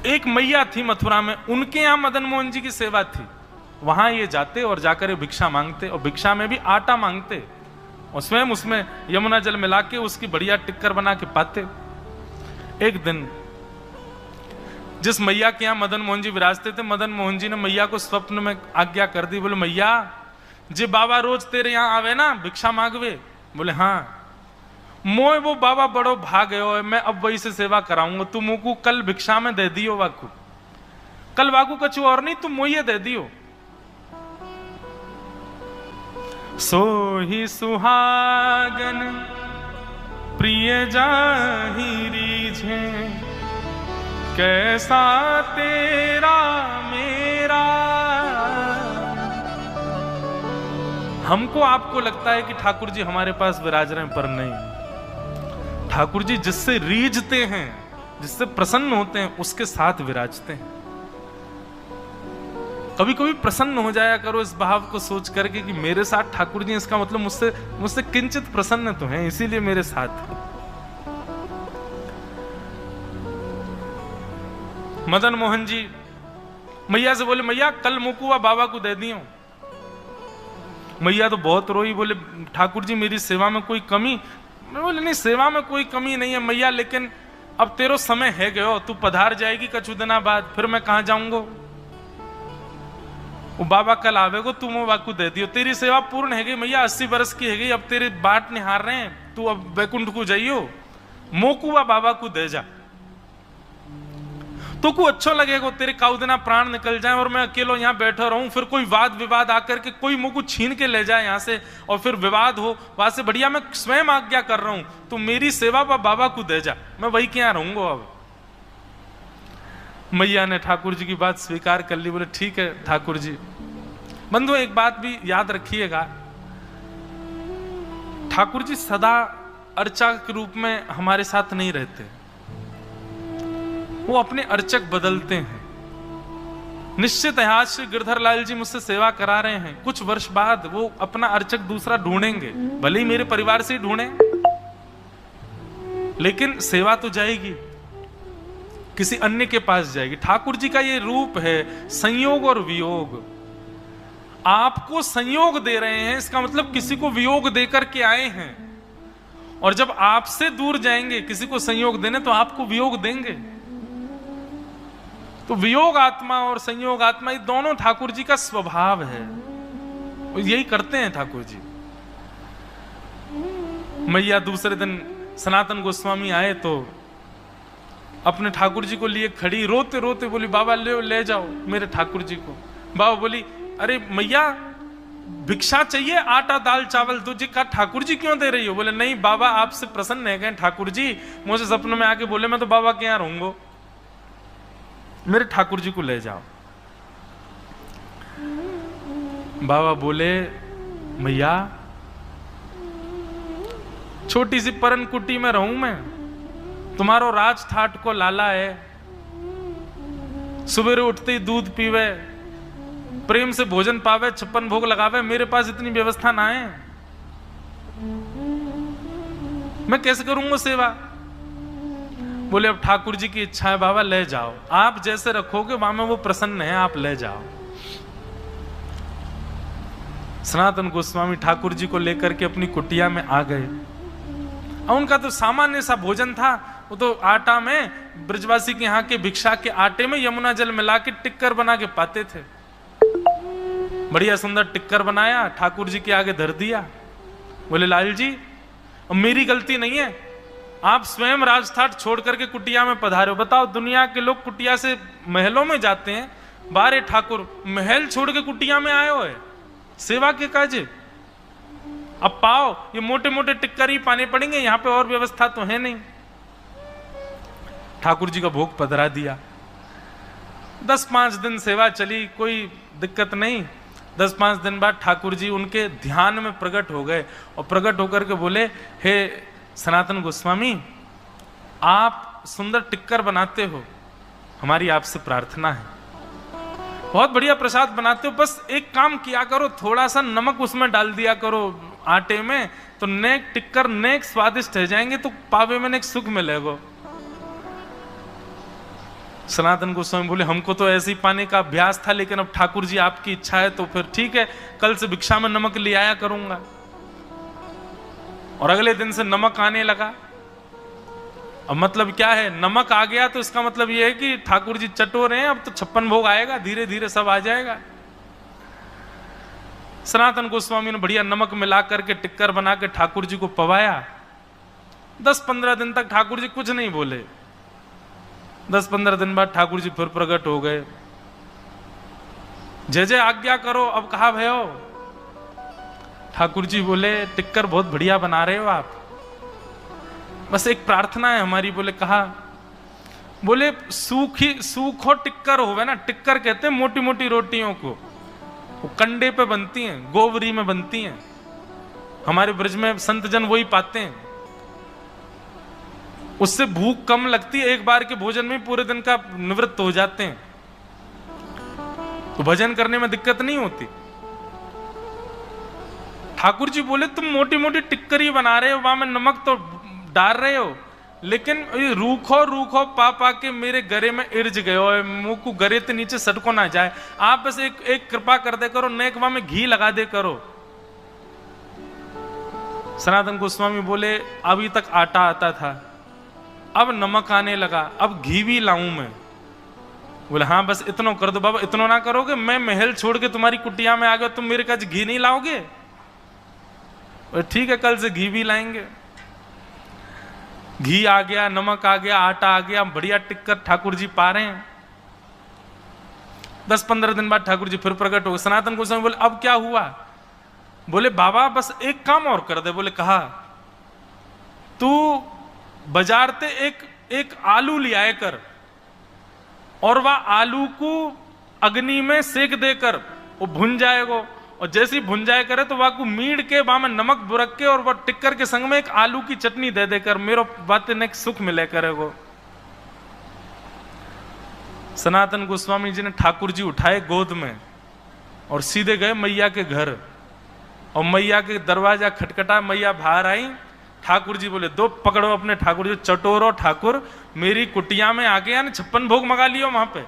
एक मैया थी मथुरा में, उनके यहां मदन मोहन जी की सेवा थी। वहां ये जाते और जाकर ये भिक्षा मांगते, और भिक्षा में भी आटा मांगते और स्वयं उसमें यमुना जल मिला के उसकी बढ़िया टिक्कर बना के पाते। एक दिन जिस मैया के यहां मदन मोहन जी विराजते थे, मदन मोहन जी ने मैया को स्वप्न में आज्ञा कर दी। बोले मैया जी बाबा रोज तेरे यहां आवे ना भिक्षा मांगवे? बोले हाँ। मोए वो बाबा बड़ो भाग गयो है, मैं अब वही से सेवा कराऊंगा। तू मुकू कल भिक्षा में दे दियो वाकू, कल वाकू कछु और नहीं, तू मोये दे दियो। सो ही सुहागन प्रिय जाहि रीझे, कैसा तेरा मेरा। हमको आपको लगता है कि ठाकुर जी हमारे पास विराज रहे हैं, पर नहीं। ठाकुर जी जिससे रीझते हैं, जिससे प्रसन्न होते हैं, उसके साथ विराजते हैं। कभी कभी प्रसन्न हो जाया करो इस भाव को सोच करके कि मेरे साथ ठाकुर जी, इसका मतलब मुझसे किंचित प्रसन्न तो हैं, इसीलिए मेरे साथ। मदन मोहन जी मैया से बोले मैया कल मुकुआ बाबा को दे दियो। मैया तो बहुत रोई, बोले ठाकुर जी मेरी सेवा में कोई कमी? मैं बोले नहीं, सेवा में कोई कमी नहीं है मैया, लेकिन अब तेरो समय है गयो, तू पधार जाएगी कछु दिना बाद, फिर मैं कहां जाऊंगो? वो बाबा कल आवेगो, तू मोबा को दे दियो। तेरी सेवा पूर्ण है गई मैया, 80 वर्ष की है गई, अब तेरे बाट निहार रहे हैं, तू अब वैकुंठ को जाइयो, मोकुआ बाबा को दे जा। तो को अच्छा लगेगा, तेरे काउदिना प्राण निकल जाए और मैं अकेलो यहाँ बैठा रहूं, फिर कोई वाद विवाद आकर के कोई मुझको छीन के ले जाए यहाँ से और फिर विवाद हो, वहां से बढ़िया मैं स्वयं आज्ञा कर रहा हूं, तो मेरी सेवा बाबा को दे जा, मैं वही के यहाँ रहूंगा। अब मैया ने ठाकुर जी की बात स्वीकार कर ली। बोले ठीक है ठाकुर जी। बंधु एक बात भी याद रखिएगा, ठाकुर जी सदा अर्चा के रूप में हमारे साथ नहीं रहते, वो अपने अर्चक बदलते हैं। निश्चित है आज श्री गिरधर लाल जी मुझसे सेवा करा रहे हैं, कुछ वर्ष बाद वो अपना अर्चक दूसरा ढूंढेंगे, भले ही मेरे परिवार से ही ढूंढे, लेकिन सेवा तो जाएगी, किसी अन्य के पास जाएगी। ठाकुर जी का ये रूप है संयोग और वियोग। आपको संयोग दे रहे हैं, इसका मतलब किसी को वियोग देकर के आए हैं, और जब आपसे दूर जाएंगे किसी को संयोग देने, तो आपको वियोग देंगे। तो वियोग आत्मा और संयोग आत्मा ये दोनों ठाकुर जी का स्वभाव है, यही करते हैं ठाकुर जी। मैया दूसरे दिन सनातन गोस्वामी आए तो अपने ठाकुर जी को लिए खड़ी, रोते रोते बोली बाबा ले जाओ मेरे ठाकुर जी को। बाबा बोली अरे मैया भिक्षा चाहिए, आटा दाल चावल तुझे का ठाकुर जी क्यों दे रही हो? बोले नहीं बाबा आपसे प्रसन्न है गए ठाकुर जी, मुझे सपने में आके बोले मैं तो बाबा के यहां रहूंगा, मेरे ठाकुर जी को ले जाओ। बाबा बोले मैया छोटी सी परन कुटी में रहूं मैं, तुम्हारो राज ठाट को लाला है, सुबह उठते ही दूध पीवे, प्रेम से भोजन पावे, 56 भोग लगावे, मेरे पास इतनी व्यवस्था ना है, मैं कैसे करूंगा सेवा? बोले अब ठाकुर जी की इच्छा है बाबा ले जाओ, आप जैसे रखोगे वहां में वो प्रसन्न है, आप ले जाओ। सनातन गोस्वामी ठाकुर जी को लेकर के अपनी कुटिया में आ गए, और उनका तो सामान्य सा भोजन था, वो तो आटा में ब्रजवासी के यहाँ के भिक्षा के आटे में यमुना जल मिला के टिक्कर बना के पाते थे। बढ़िया सुंदर टिक्कर बनाया, ठाकुर जी के आगे धर दिया। बोले लाल जी मेरी गलती नहीं है, आप स्वयं राजठाट छोड़ करके कुटिया में पधारे हो। बताओ दुनिया के लोग कुटिया से महलों में जाते हैं, बारे ठाकुर महल छोड़ के कुटिया में आए हो है सेवा के काजे? अब पाओ ये मोटे मोटे टिक्कर ही पाने पड़ेंगे, यहां पे और व्यवस्था तो है नहीं। ठाकुर जी का भोग पधरा दिया। 10-5 दिन सेवा चली, कोई दिक्कत नहीं। 10-5 दिन बाद ठाकुर जी उनके ध्यान में प्रकट हो गए, और प्रकट होकर के बोले हे सनातन गोस्वामी आप सुंदर टिक्कर बनाते हो, हमारी आपसे प्रार्थना है, बहुत बढ़िया प्रसाद बनाते हो, बस एक काम किया करो, थोड़ा सा नमक उसमें डाल दिया करो, आटे में तो नेक टिक्कर नेक स्वादिष्ट रह जाएंगे, तो पावे में नेक सुख मिलेगा। सनातन गोस्वामी बोले हमको तो ऐसे ही पाने का अभ्यास था, लेकिन अब ठाकुर जी आपकी इच्छा है तो फिर ठीक है, कल से भिक्षा में नमक ले आया करूंगा। और अगले दिन से नमक आने लगा। अब मतलब क्या है, नमक आ गया तो इसका मतलब यह है कि ठाकुर जी चटोर हैं, अब तो 56 भोग आएगा, धीरे धीरे सब आ जाएगा। सनातन गोस्वामी ने बढ़िया नमक मिला करके टिक्कर बना के ठाकुर जी को पवाया। 10-15 दिन तक ठाकुर जी कुछ नहीं बोले। 10-15 दिन बाद ठाकुर जी फिर प्रकट हो गए। जय जय आज्ञा करो, अब कहा भयो। ठाकुर जी बोले टिक्कर बहुत बढ़िया बना रहे हो आप, बस एक प्रार्थना है हमारी। बोले कहा। बोले सूखो टिक्कर होवे ना, टिक्कर कहते हैं मोटी मोटी रोटियों को, वो कंडे पे बनती हैं, गोवरी में बनती हैं। हमारे ब्रज में संत जन वही पाते हैं, उससे भूख कम लगती है, एक बार के भोजन में पूरे दिन का निवृत्त हो जाते हैं, तो भजन करने में दिक्कत नहीं होती। ठाकुर जी बोले तुम मोटी मोटी टिक्करी बना रहे हो, वहां में नमक तो डाल रहे हो, लेकिन रूखो रूखो पा पा के मेरे गरे में इर्ज गए हो, मुंह को गरे के नीचे सटको ना जाए। आप बस एक कृपा कर दे करो, नेक वहां में घी लगा दे करो। सनातन गोस्वामी बोले अभी तक आटा आता था, अब नमक आने लगा, अब घी भी लाऊं मैं। बोले हाँ बस इतना कर दो बाबा। इतना ना करोगे, मैं महल छोड़ के तुम्हारी कुटिया में आ गया, तुम मेरे पास घी नहीं लाओगे? ठीक है, कल से घी भी लाएंगे। घी आ गया, नमक आ गया, आटा आ गया, बढ़िया टिक्कर ठाकुर जी पा रहे हैं। 10-15 दिन बाद ठाकुर जी फिर प्रकट हो गए। सनातन गोस्वामी बोले अब क्या हुआ? बोले बाबा बस एक काम और कर दे। बोले कहा, तू बाजार से एक आलू ले आए कर, और वह आलू को अग्नि में सेक देकर वो भुन जाएगा, और जैसे ही भुन जाए करे तो वह को मीड़ के वहां में नमक बुरक के और वह टिक्कर के संग में एक आलू की चटनी दे देकर मेरे बातें ने सुख मिले करेगो। सनातन गोस्वामी जी ने ठाकुर जी उठाए गोद में और सीधे गए मैया के घर, और मैया के दरवाजा खटखटा, मैया बाहर आई। ठाकुर जी बोले दो पकड़ो अपने ठाकुर जी, चटोरो ठाकुर, मेरी कुटिया में आ गया ना 56 भोग मंगा लियो वहां पे।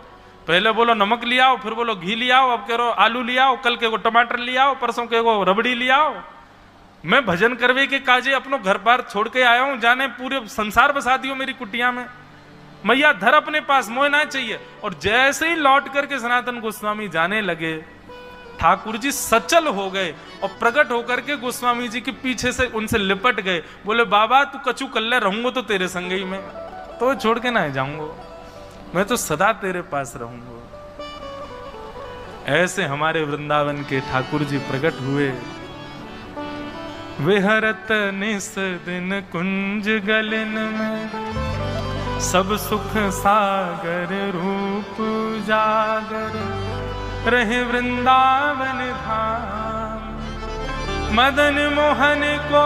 पहले बोलो नमक ले आओ, फिर बोलो घी ले आओ, अब कह रहे आलू ले आओ, कल के को टमाटर ले आओ, परसों के को रबड़ी ले आओ। मैं भजन करवे के काजे अपनो घर बार छोड़ के आया हूं, जाने पूरे संसार बसा दियो मेरी कुटिया में। मैया धर अपने पास, मोह ना चाहिए। और जैसे ही लौट करके सनातन गोस्वामी जाने लगे, ठाकुर जी सचल हो गए और प्रकट होकर के गोस्वामी जी के पीछे से उनसे लिपट गए। बोले बाबा तू कछु कल्ले रहूंगा तो तेरे संग ही में, तो छोड़ के ना जाऊंगा, मैं तो सदा तेरे पास रहूंगा। ऐसे हमारे वृंदावन के ठाकुर जी प्रकट हुए। विहरत निस दिन कुंज गलन में, सब सुख सागर रूप जागर, रहे वृंदावन धाम। मदन मोहन को